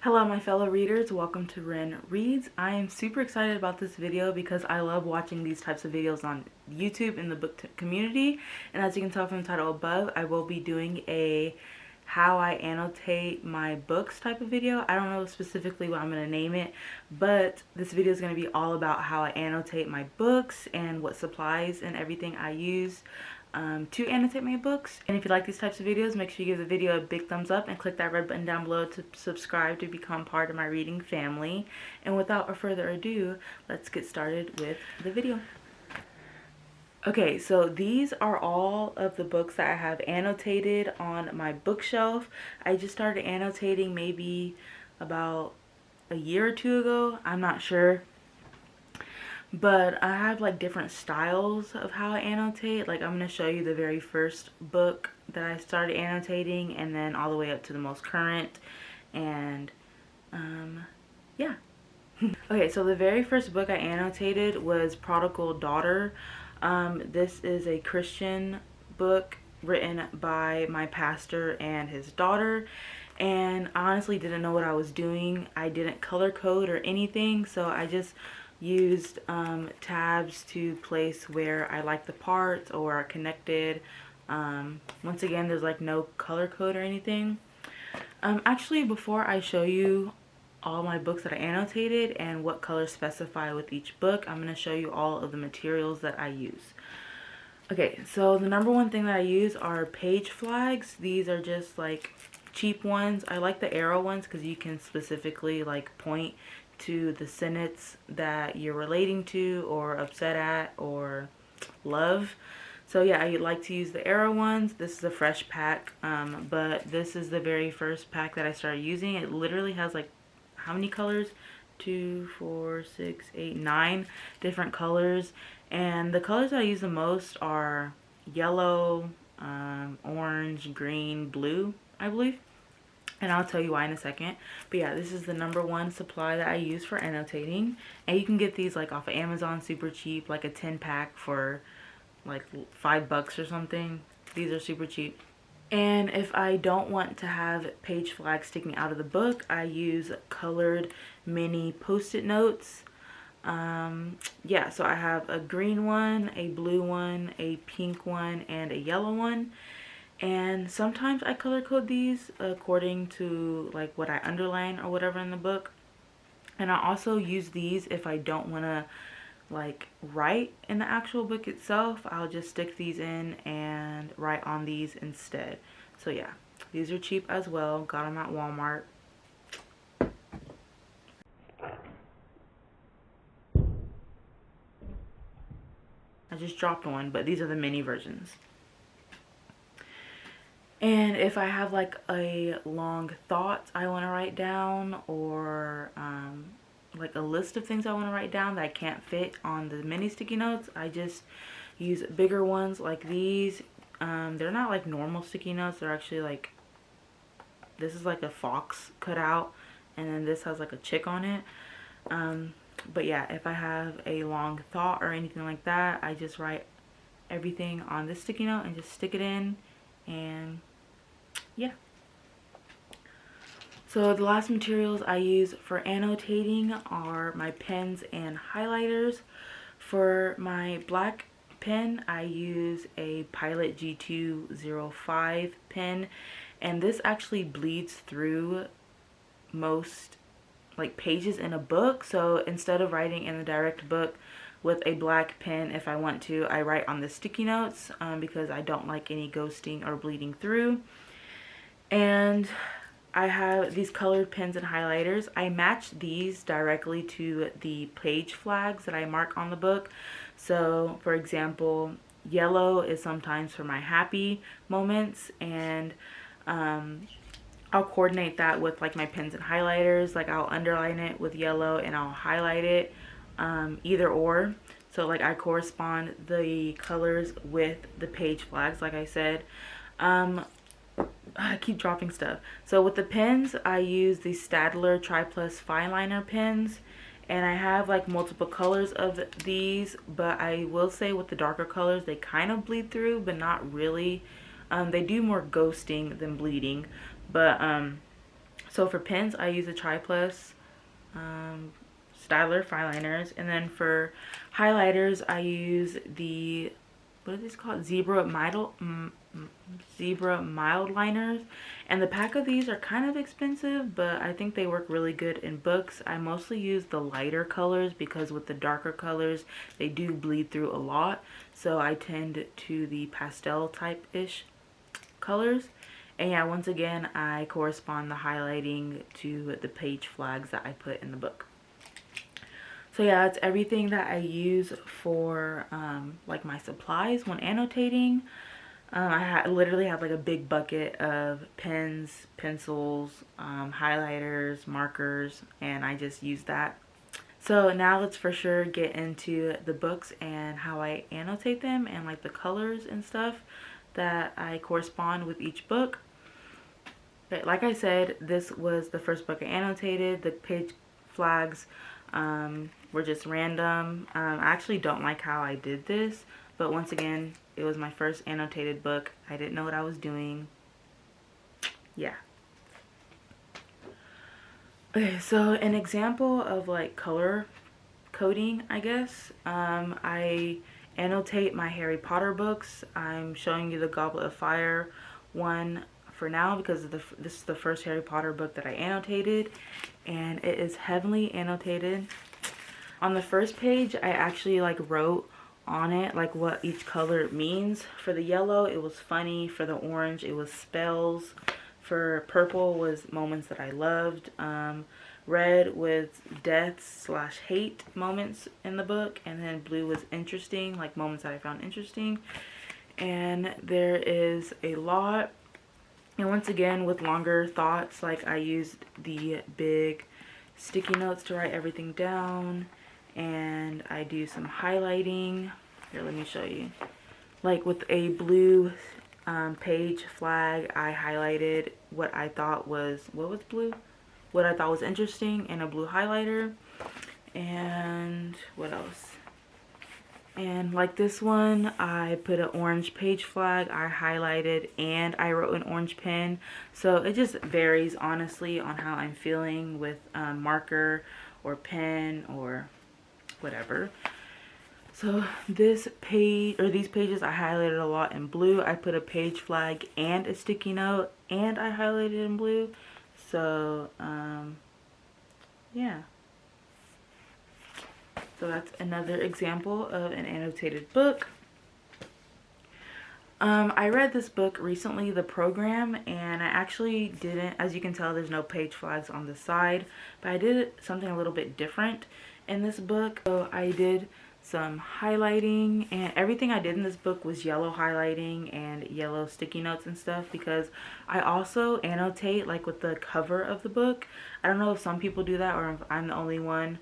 Hello my fellow readers, welcome to Ren Reads. I am super excited about this video because I love watching these types of videos on YouTube in the book community, and as you can tell from the title above, I will be doing a how I annotate my books type of video. I don't know specifically what I'm going to name it, but this video is going to be all about how I annotate my books and what supplies and everything I use to annotate my books. And if you like these types of videos, make sure you give the video a big thumbs up and click that red button down below to subscribe to become part of my reading family. And without further ado, let's get started with the video. Okay, so these are all of the books that I have annotated on my bookshelf. I just started annotating maybe about a year or two ago, I'm not sure. But I have like different styles of how I annotate. Like I'm going to show you the very first book that I started annotating, and then all the way up to the most current. And yeah. Okay, so the very first book I annotated was Prodigal Daughter. This is a Christian book written by my pastor and his daughter. And I honestly didn't know what I was doing. I didn't color code or anything, so I just used tabs to place where I like the parts or are connected. Once again, there's like no color code or anything. Actually, before I show you all my books that I annotated and what colors specify with each book, I'm going to show you all of the materials that I use. Okay, so the number one thing that I use are page flags. These are just like cheap ones. I like the arrow ones because you can specifically like point to the sentence that you're relating to or upset at or love. So yeah, I like to use the arrow ones. This is a fresh pack, but this is the very first pack that I started using. It literally has like how many colors? 2, 4, 6, 8, 9 different colors, and the colors that I use the most are yellow, orange, green, blue, I believe. And I'll tell you why in a second. But yeah, this is the number one supply that I use for annotating. And you can get these like off of Amazon super cheap, like a 10 pack for like $5 or something. These are super cheap. And if I don't want to have page flags sticking out of the book, I use colored mini post-it notes. Yeah, so I have a green one, a blue one, a pink one, and a yellow one. And sometimes I color code these according to like what I underline or whatever in the book. And I also use these if I don't want to like write in the actual book itself. I'll just stick these in and write on these instead. So yeah, these are cheap as well. Got them at Walmart. I just dropped one, but these are the mini versions. And if I have like a long thought I want to write down, or like a list of things I want to write down that I can't fit on the mini sticky notes, I just use bigger ones like these. They're not like normal sticky notes. They're actually like, this is like a fox cut out, and then this has like a chick on it. But yeah, if I have a long thought or anything like that, I just write everything on this sticky note and just stick it in. And yeah, so the last materials I use for annotating are my pens and highlighters. For my black pen, I use a Pilot G205 pen, and this actually bleeds through most like pages in a book. So instead of writing in the direct book with a black pen, if I want to, I write on the sticky notes because I don't like any ghosting or bleeding through. And I have these colored pens and highlighters. I match these directly to the page flags that I mark on the book. So for example, yellow is sometimes for my happy moments, and I'll coordinate that with like my pens and highlighters. Like I'll underline it with yellow and I'll highlight it, either or. So like I correspond the colors with the page flags, like I said. I keep dropping stuff. So with the pens, I use the Staedtler Tri Plus Fine Liner pens, and I have like multiple colors of these, but I will say with the darker colors, they kind of bleed through, but not really. They do more ghosting than bleeding, but So for pens, I use the Triplus Styler fine liners, and then for highlighters, I use the, what are these called? Zebra mild liners, and the pack of these are kind of expensive, but I think they work really good in books. I mostly use the lighter colors because with the darker colors they do bleed through a lot, so I tend to the pastel type ish colors. And yeah, once again, I correspond the highlighting to the page flags that I put in the book. So yeah, that's everything that I use for like my supplies when annotating. I literally have like a big bucket of pens, pencils, highlighters, markers, and I just use that. So now let's for sure get into the books and how I annotate them and like the colors and stuff that I correspond with each book. But like I said, this was the first book I annotated. The page flags were just random. I actually don't like how I did this, but once again, it was my first annotated book. I didn't know what I was doing. Yeah. Okay, so an example of like color coding, I guess. I annotate my Harry Potter books. I'm showing you the Goblet of Fire one for now because this is the first Harry Potter book that I annotated, and it is heavily annotated. On the first page, I actually like wrote on it like what each color means. For the yellow, it was funny. For the orange, it was spells. For purple was moments that I loved. Red was death/hate moments in the book, and then blue was interesting, like moments that I found interesting. And there is a lot. And once again, with longer thoughts, like I used the big sticky notes to write everything down, and I do some highlighting. Here, let me show you. Like with a blue page flag, I highlighted what I thought was, what was blue? What I thought was interesting in a blue highlighter. And what else? And like this one, I put an orange page flag, I highlighted, and I wrote an orange pen. So it just varies honestly on how I'm feeling with marker or pen or whatever. So this page, or these pages, I highlighted a lot in blue. I put a page flag and a sticky note, and I highlighted in blue. So yeah. So that's another example of an annotated book. I read this book recently, The Program, and I actually didn't, as you can tell, there's no page flags on the side, but I did something a little bit different in this book. So I did some highlighting, and everything I did in this book was yellow highlighting and yellow sticky notes and stuff, because I also annotate like with the cover of the book. I don't know if some people do that or if I'm the only one.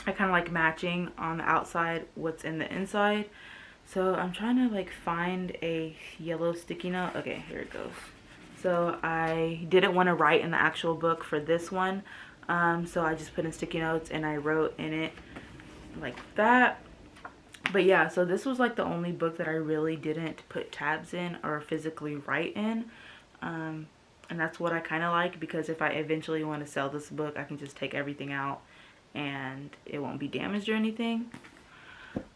I kind of like matching on the outside what's in the inside. So I'm trying to like find a yellow sticky note. Okay, here it goes. So I didn't want to write in the actual book for this one. So I just put in sticky notes and I wrote in it like that. But yeah, so this was like the only book that I really didn't put tabs in or physically write in. And that's what I kind of like, because if I eventually want to sell this book, I can just take everything out and it won't be damaged or anything.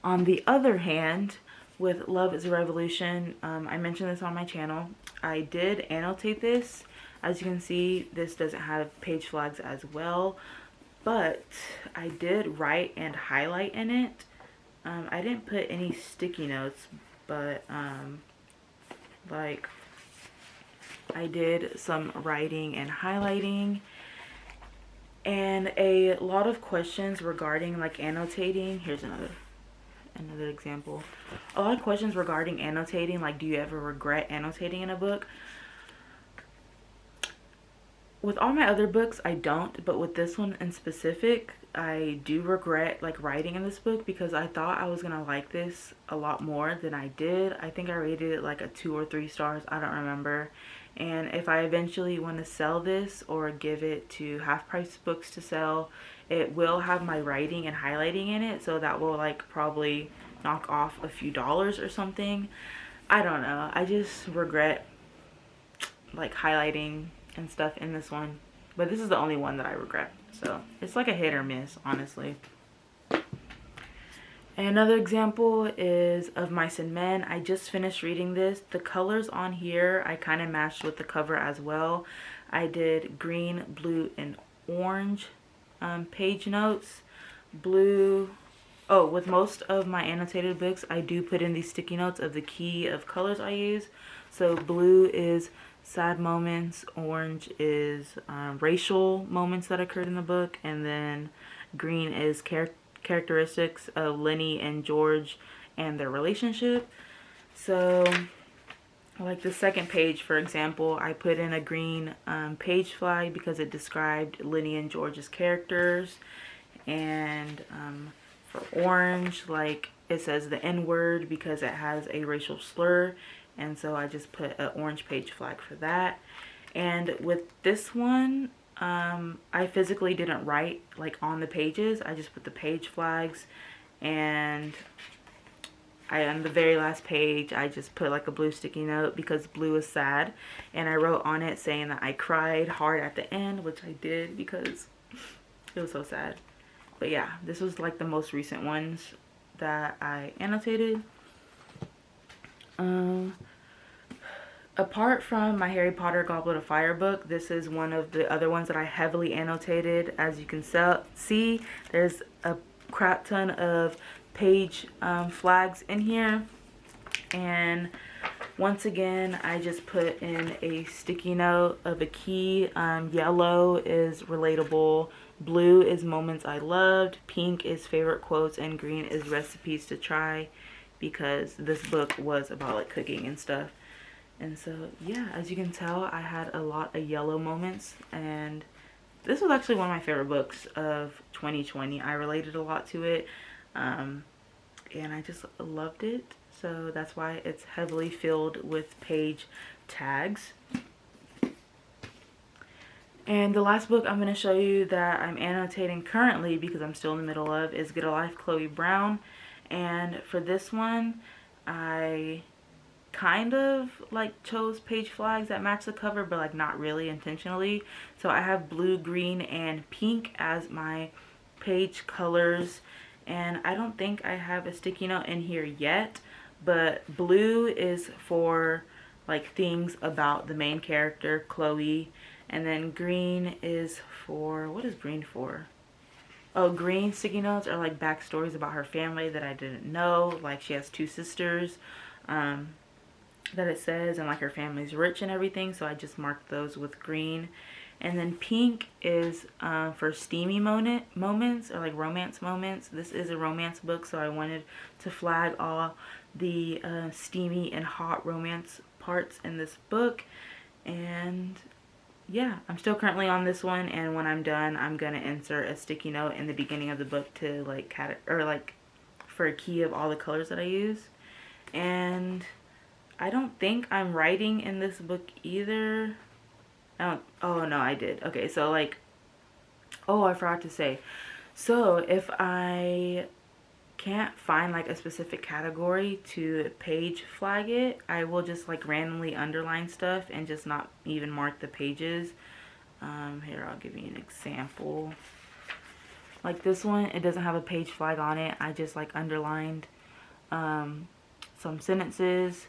On the other hand, with Love is a Revolution, I mentioned this on my channel. I did annotate this. As you can see, this doesn't have page flags as well, but I did write and highlight in it. I didn't put any sticky notes, but like I did some writing and highlighting. And a lot of questions regarding like annotating. Here's another example. A lot of questions regarding annotating, like do you ever regret annotating in a book? With all my other books, I don't, but with this one in specific, I do regret like writing in this book, because I thought I was gonna like this a lot more than I did. I think I rated it like a 2 or 3 stars, I don't remember. And if I eventually want to sell this or give it to half price books to sell, it will have my writing and highlighting in it, so that will like probably knock off a few dollars or something. I don't know, I just regret like highlighting and stuff in this one. But this is the only one that I regret. So it's like a hit or miss, honestly. Another example is of Mice and Men. I just finished reading this. The colors on here I kind of matched with the cover as well. I did green, blue, and orange page notes. Blue. Oh, with most of my annotated books, I do put in these sticky notes of the key of colors I use. So blue is sad moments, orange is racial moments that occurred in the book, and then green is characteristics of Lenny and George and their relationship. So like the second page, for example, I put in a green page flag because it described Lenny and George's characters. And for orange, like it says the N-word because it has a racial slur, and so I just put an orange page flag for that. And with this one, I physically didn't write like on the pages. I just put the page flags, and on the very last page I just put like a blue sticky note because blue is sad, and I wrote on it saying that I cried hard at the end, which I did because it was so sad. But yeah, this was like the most recent ones that I annotated. Apart from my Harry Potter Goblet of Fire book, this is one of the other ones that I heavily annotated. As you can see, there's a crap ton of page flags in here. And once again, I just put in a sticky note of a key. Yellow is relatable, blue is moments I loved, pink is favorite quotes, and green is recipes to try, because this book was about like cooking and stuff. And so yeah, as you can tell, I had a lot of yellow moments, and this was actually one of my favorite books of 2020. I related a lot to it, and I just loved it. So that's why it's heavily filled with page tags. And the last book I'm going to show you that I'm annotating currently, because I'm still in the middle of, is Get a Life, Chloe Brown. And for this one, I kind of like chose page flags that match the cover, but like not really intentionally. So I have blue, green, and pink as my page colors, and I don't think I have a sticky note in here yet, but blue is for like things about the main character, Chloe, and then green is for, what is green for? Oh, green sticky notes are like backstories about her family that I didn't know. Like she has 2 sisters that it says, and like her family's rich and everything, so I just marked those with green. And then pink is for steamy moments, or like romance moments. This is a romance book, so I wanted to flag all the steamy and hot romance parts in this book. And yeah, I'm still currently on this one, and when I'm done, I'm gonna insert a sticky note in the beginning of the book to like for a key of all the colors that I use. And I don't think I'm writing in this book either. Oh no, I did. Okay, so like, oh, I forgot to say. So if I can't find like a specific category to page flag it, I will just like randomly underline stuff and just not even mark the pages. Here, I'll give you an example. Like this one, it doesn't have a page flag on it. I just like underlined some sentences,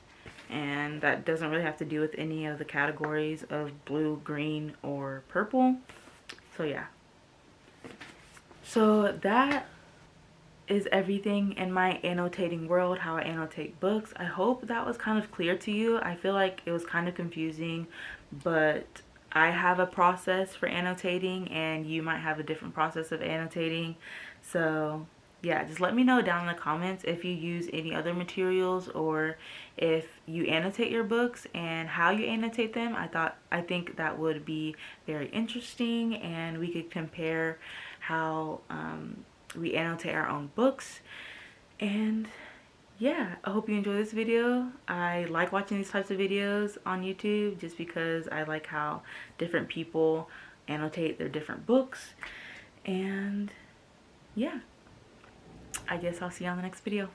and that doesn't really have to do with any of the categories of blue, green, or purple. So yeah. So that is everything in my annotating world, how I annotate books. I hope that was kind of clear to you. I feel like it was kind of confusing, but I have a process for annotating, and you might have a different process of annotating. So yeah, just let me know down in the comments if you use any other materials, or if you annotate your books and how you annotate them. I think that would be very interesting, and we could compare how we annotate our own books. And yeah, I hope you enjoy this video. I like watching these types of videos on YouTube just because I like how different people annotate their different books. And yeah, I guess I'll see you on the next video.